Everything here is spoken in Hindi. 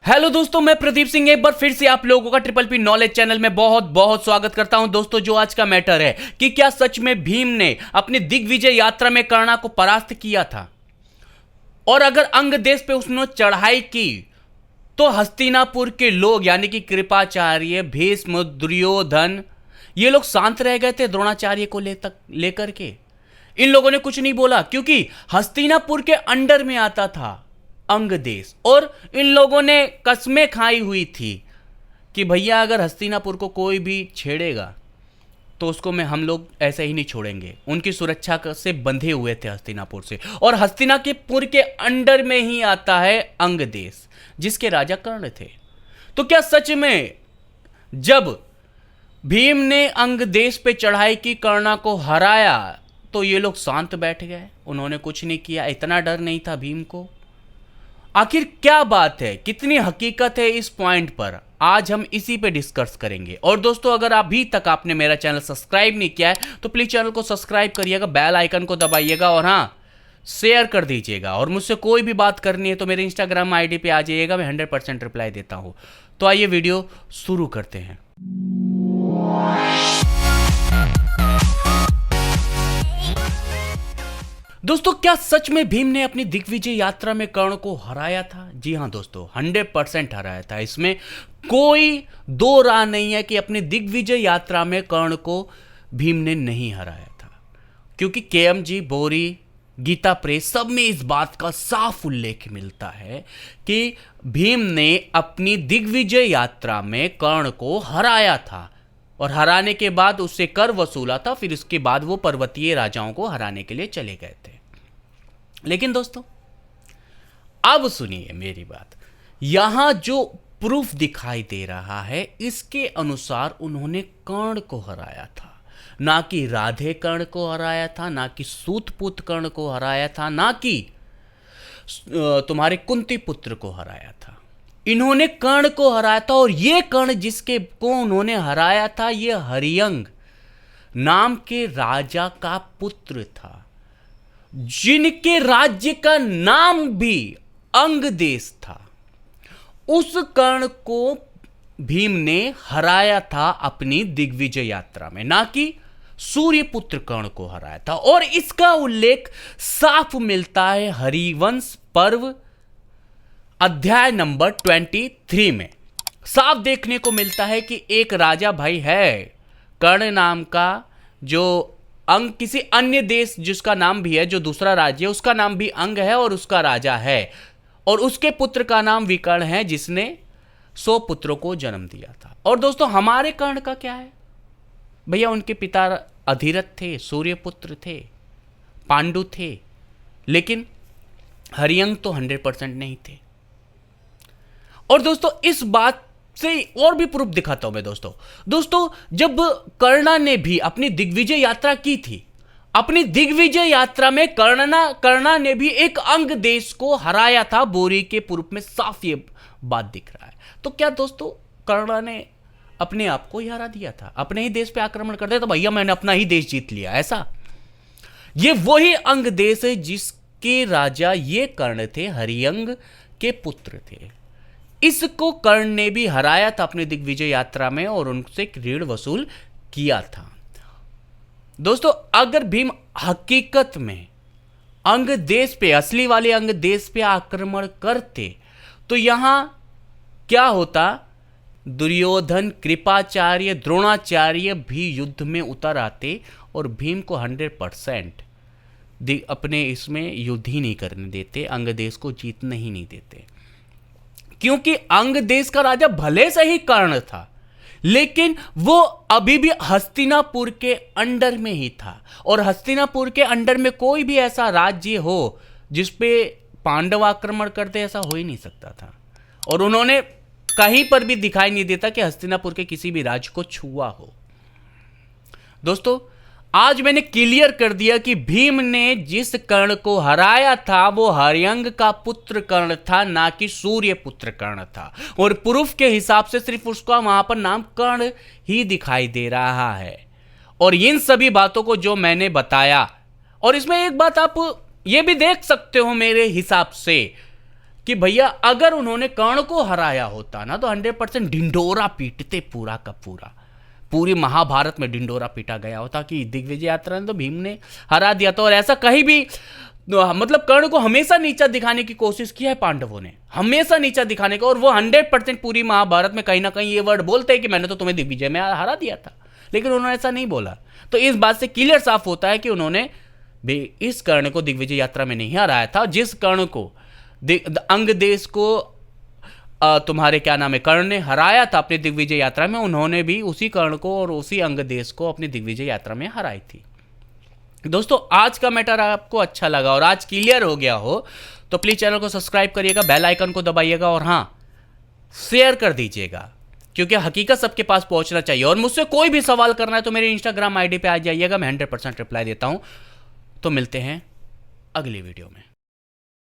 हेलो दोस्तों, मैं प्रदीप सिंह एक बार फिर से आप लोगों का ट्रिपल पी नॉलेज चैनल में बहुत बहुत स्वागत करता हूं। दोस्तों, जो आज का मैटर है कि क्या सच में भीम ने अपनी दिग्विजय यात्रा में कर्ण को परास्त किया था, और अगर अंग देश पे उसने चढ़ाई की तो हस्तिनापुर के लोग यानी कि कृपाचार्य, भीष्म, दुर्योधन ये लोग शांत रह गए थे द्रोणाचार्य को लेकर के। इन लोगों ने कुछ नहीं बोला क्योंकि हस्तिनापुर के अंडर में आता था अंग देश, और इन लोगों ने कस्में खाई हुई थी कि भैया अगर हस्तिनापुर को कोई भी छेड़ेगा तो उसको हम लोग ऐसे ही नहीं छोड़ेंगे। उनकी सुरक्षा से बंधे हुए थे हस्तिनापुर से, और हस्तिनापुर के अंडर में ही आता है अंग देश जिसके राजा कर्ण थे। तो क्या सच में जब भीम ने अंग देश पे चढ़ाई की, कर्ण को हराया, तो ये लोग शांत बैठ गए, उन्होंने कुछ नहीं किया? इतना डर नहीं था भीम को? आखिर क्या बात है, कितनी हकीकत है इस पॉइंट पर, आज हम इसी पे डिस्कस करेंगे। और दोस्तों, अगर अभी तक आपने मेरा चैनल सब्सक्राइब नहीं किया है तो प्लीज चैनल को सब्सक्राइब करिएगा, बेल आइकन को दबाइएगा, और हाँ, शेयर कर दीजिएगा। और मुझसे कोई भी बात करनी है तो मेरे इंस्टाग्राम आईडी पे आ जाइएगा, मैं 100% रिप्लाई देता हूं। तो आइए वीडियो शुरू करते हैं। दोस्तों, क्या सच में भीम ने अपनी दिग्विजय यात्रा में कर्ण को हराया था? जी हां दोस्तों, 100% हराया था। इसमें कोई दो राह नहीं है कि अपनी दिग्विजय यात्रा में कर्ण को भीम ने नहीं हराया था, क्योंकि केएमजी, बोरी, गीता प्रेस सब में इस बात का साफ उल्लेख मिलता है कि भीम ने अपनी दिग्विजय यात्रा में कर्ण को हराया था, और हराने के बाद उससे कर वसूला था। फिर उसके बाद वो पर्वतीय राजाओं को हराने के लिए चले गए थे। लेकिन दोस्तों, अब सुनिए मेरी बात, यहां जो प्रूफ दिखाई दे रहा है इसके अनुसार उन्होंने कर्ण को हराया था, ना कि राधे कर्ण को हराया था, ना कि सूतपुत्र कर्ण को हराया था, ना कि तुम्हारे कुंती पुत्र को हराया था। इन्होंने कर्ण को हराया था, और ये कर्ण जिसके को उन्होंने हराया था, ये हरियंग नाम के राजा का पुत्र था, जिनके राज्य का नाम भी अंग देश था। उस कर्ण को भीम ने हराया था अपनी दिग्विजय यात्रा में, ना कि सूर्यपुत्र कर्ण को हराया था। और इसका उल्लेख साफ मिलता है हरिवंश पर्व अध्याय नंबर 23 में। साफ देखने को मिलता है कि एक राजा भाई है कर्ण नाम का, जो अंग किसी अन्य देश जिसका नाम भी है, जो दूसरा राज्य है उसका नाम भी अंग है, और उसका राजा है, और उसके पुत्र का नाम विकर्ण है, जिसने 100 पुत्रों को जन्म दिया था। और दोस्तों, हमारे कर्ण का क्या है भैया? उनके पिता अधिरथ थे, सूर्यपुत्र थे, पांडु थे, लेकिन हरियंग तो 100% नहीं थे। और दोस्तों, इस बात से और भी प्रूफ दिखाता हूं मैं। दोस्तों, जब कर्ण ने भी अपनी दिग्विजय यात्रा की थी, अपनी दिग्विजय यात्रा में कर्ण ने भी एक अंग देश को हराया था। बोरी के प्रूफ में साफ ये बात दिख रहा है। तो क्या दोस्तों कर्ण ने अपने आप को ही हरा दिया था? अपने ही देश पे आक्रमण कर दिया तो भैया मैंने अपना ही देश जीत लिया, ऐसा? ये वही अंग देश है जिसके राजा ये कर्ण थे, हरियंग के पुत्र थे। इसको कर्ण ने भी हराया था अपनी दिग्विजय यात्रा में, और उनसे ऋण वसूल किया था। दोस्तों, अगर भीम हकीकत में अंग देश पे, असली वाले अंग देश पे आक्रमण करते तो यहां क्या होता? दुर्योधन, कृपाचार्य, द्रोणाचार्य भी युद्ध में उतर आते, और भीम को 100% अपने इसमें युद्ध ही नहीं करने देते, अंग देश को जीतने ही नहीं देते। क्योंकि अंग देश का राजा भले से ही कर्ण था, लेकिन वो अभी भी हस्तिनापुर के अंडर में ही था, और हस्तिनापुर के अंडर में कोई भी ऐसा राज्य हो जिस पे पांडव आक्रमण करते, ऐसा हो ही नहीं सकता था। और उन्होंने कहीं पर भी दिखाई नहीं देता कि हस्तिनापुर के किसी भी राज्य को छुआ हो। दोस्तों, आज मैंने क्लियर कर दिया कि भीम ने जिस कर्ण को हराया था वो हरियंग का पुत्र कर्ण था, ना कि सूर्य पुत्र कर्ण था। और प्रूफ के हिसाब से सिर्फ उसका वहां पर नाम कर्ण ही दिखाई दे रहा है। और इन सभी बातों को जो मैंने बताया, और इसमें एक बात आप ये भी देख सकते हो मेरे हिसाब से कि भैया अगर उन्होंने कर्ण को हराया होता ना तो 100% ढिंढोरा पीटते पूरा का पूरा, पूरी महाभारत में ढिंढोरा पीटा गया होता कि दिग्विजय यात्रा ने तो भीम ने हरा दिया था। और ऐसा कहीं भी मतलब कर्ण को हमेशा नीचा दिखाने की कोशिश की है पांडवों ने, हमेशा नीचा दिखाने का। और वो 100% पूरी महाभारत में कहीं ना कहीं ये वर्ड बोलते हैं कि मैंने तो तुम्हें दिग्विजय में हरा दिया था, लेकिन उन्होंने ऐसा नहीं बोला। तो इस बात से क्लियर साफ होता है कि उन्होंने भी इस कर्ण को दिग्विजय यात्रा में नहीं हराया था। जिस कर्ण को अंग देश को तुम्हारे क्या नाम है कर्ण ने हराया था अपनी दिग्विजय यात्रा में, उन्होंने भी उसी कर्ण को और उसी अंग देश को अपनी दिग्विजय यात्रा में हराई थी। दोस्तों आज का मैटर आपको अच्छा लगा और आज क्लियर हो गया हो तो प्लीज चैनल को सब्सक्राइब करिएगा, बेल आइकन को दबाइएगा और हाँ शेयर कर दीजिएगा, क्योंकि हकीकत सबके पास पहुंचना चाहिए। और मुझसे कोई भी सवाल करना है तो मेरे इंस्टाग्राम आईडी पे आ जाइएगा, मैं 100% रिप्लाई देता हूं। तो मिलते हैं अगली वीडियो में।